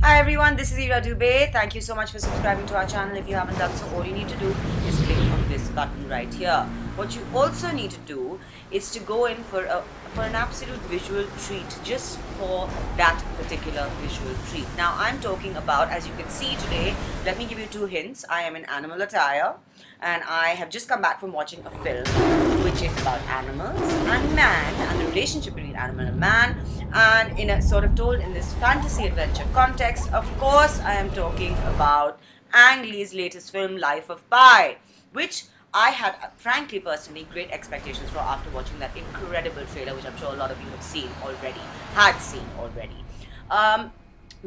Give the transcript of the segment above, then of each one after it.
Hi everyone, this is Ira Dubey. Thank you so much for subscribing to our channel. If you haven't done so, all you need to do is click on this button right here. What you also need to do is to go in for an absolute visual treat, just for that particular visual treat. Now I'm talking about, as you can see today, let me give you two hints. I am in animal attire and I have just come back from watching a film which is about animals and man and the relationship between animal and man, and in a sort of told in this fantasy adventure context. Of course I am talking about Ang Lee's latest film, Life of Pi, which I had, frankly, personally, great expectations for after watching that incredible trailer, which I'm sure a lot of you have seen already,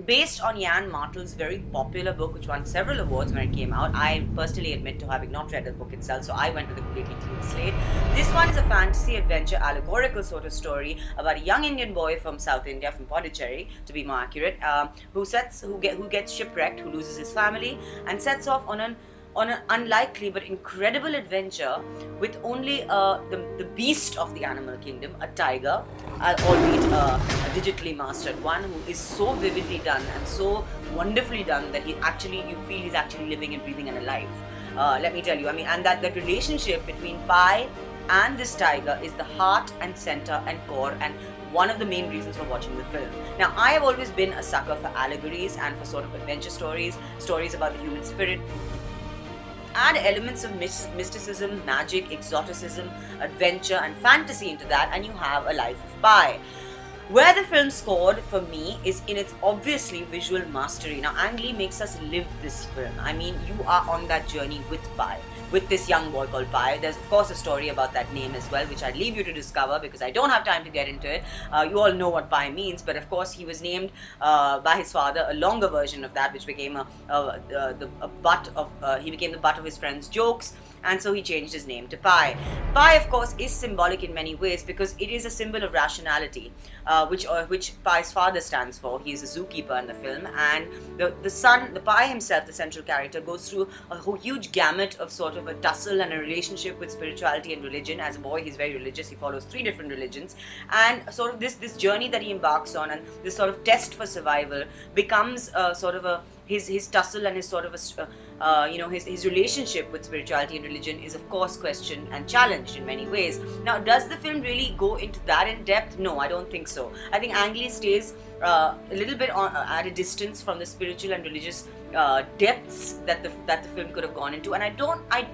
based on Yann Martel's very popular book, which won several awards when it came out. I personally admit to having not read the book itself, so I went with a completely clean slate. This one is a fantasy adventure, allegorical sort of story about a young Indian boy from South India, from Pondicherry, to be more accurate, who gets shipwrecked, who loses his family, and sets off on an unlikely but incredible adventure with only the beast of the animal kingdom, a tiger, albeit a digitally mastered one, who is so vividly done and so wonderfully done that you feel he's actually living and breathing and alive. Let me tell you, and that relationship between Pi and this tiger is the heart and center and core and one of the main reasons for watching the film. Now, I have always been a sucker for allegories and for sort of adventure stories about the human spirit. Add elements of mysticism, magic, exoticism, adventure and fantasy into that and you have a Life of Pi. Where the film scored for me is in its obviously visual mastery. Now, Ang Lee makes us live this film. You are on that journey with Pi, with this young boy called Pi. There's of course a story about that name as well, which I leave you to discover because I don't have time to get into it. You all know what Pi means, but of course he was named by his father, a longer version of that, which became he became the butt of his friends' jokes, and so he changed his name to Pi. Pi, of course, is symbolic in many ways because it is a symbol of rationality, which Pi's father stands for. He is a zookeeper in the film, and the Pi himself, the central character, goes through a huge gamut of sort of a tussle and a relationship with spirituality and religion. As a boy, he's very religious. He follows 3 different religions, and sort of this journey that he embarks on and this sort of test for survival becomes sort of his tussle and his sort of his relationship with spirituality and religion is of course questioned and challenged in many ways. Now, does the film really go into that in depth? No, I don't think so. I think Ang Lee stays a little bit at a distance from the spiritual and religious depths that the film could have gone into, and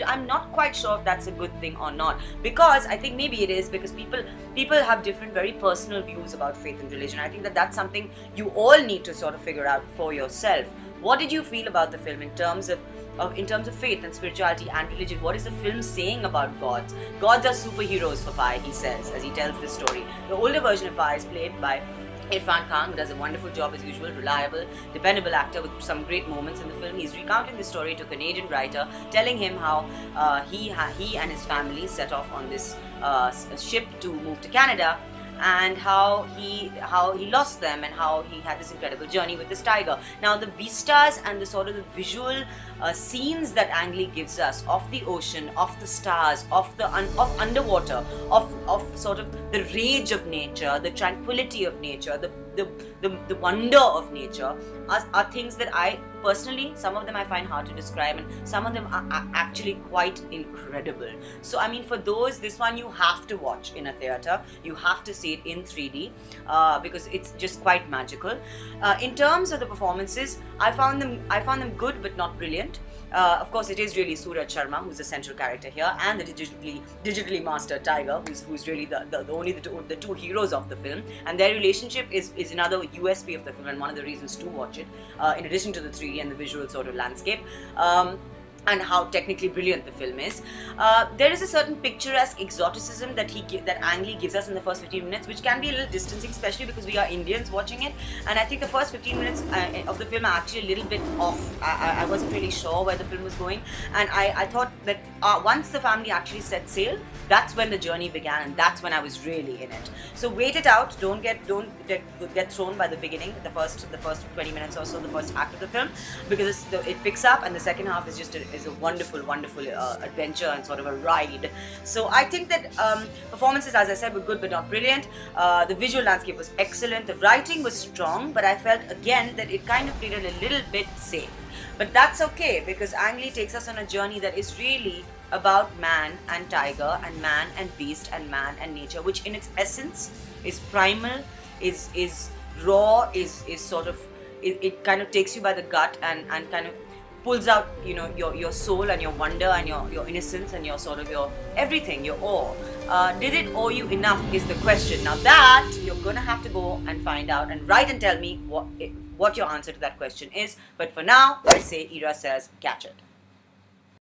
I'm not quite sure if that's a good thing or not, because I think maybe it is, because people have different very personal views about faith and religion. I think that's something you all need to sort of figure out for yourself. What did you feel about the film in terms of faith and spirituality and religion? What is the film saying about gods? Gods are superheroes for Pi, he says, as he tells this story. The older version of Pi is played by Irrfan, who does a wonderful job as usual, reliable, dependable actor with some great moments in the film. He's recounting the story to a Canadian writer, telling him how he and his family set off on this ship to move to Canada, and how he lost them and how he had this incredible journey with this tiger. Now, the vistas and the sort of the visual scenes that Ang Lee gives us of the ocean, of the stars, of underwater, of sort of the rage of nature, the tranquility of nature, the wonder of nature are things that I personally, some of them I find hard to describe, and some of them are actually quite incredible. So for those, this one you have to watch in a theatre. You have to see it in 3D because it's just quite magical. In terms of the performances, I found them good but not brilliant. Of course, it is really Suraj Sharma who's the central character here, and the digitally mastered tiger, who's really the two heroes of the film, and their relationship is another USP of the film and one of the reasons to watch it, in addition to the 3D and the visual sort of landscape. And how technically brilliant the film is. There is a certain picturesque exoticism that Ang Lee gives us in the first 15 minutes, which can be a little distancing, especially because we are Indians watching it. And I think the first 15 minutes of the film are actually a little bit off. I wasn't really sure where the film was going, and I thought that once the family actually set sail, that's when the journey began, and that's when I was really in it. So wait it out. Don't get thrown by the beginning, the first 20 minutes or so, the first act of the film, because it picks up, and the second half is just is a wonderful, wonderful adventure and sort of a ride. So I think that performances, as I said, were good but not brilliant. The visual landscape was excellent. The writing was strong, but I felt again that it kind of played it a little bit safe. But that's okay, because Ang Lee takes us on a journey that is really about man and tiger and man and beast and man and nature, which in its essence is primal, is raw, is sort of, it kind of takes you by the gut and kind of pulls out, you know, your soul and your wonder and your innocence and your sort of your everything, your awe. Did it owe you enough is the question. Now that you're gonna have to go and find out and write and tell me what your answer to that question is. But for now, I say Ira says catch it.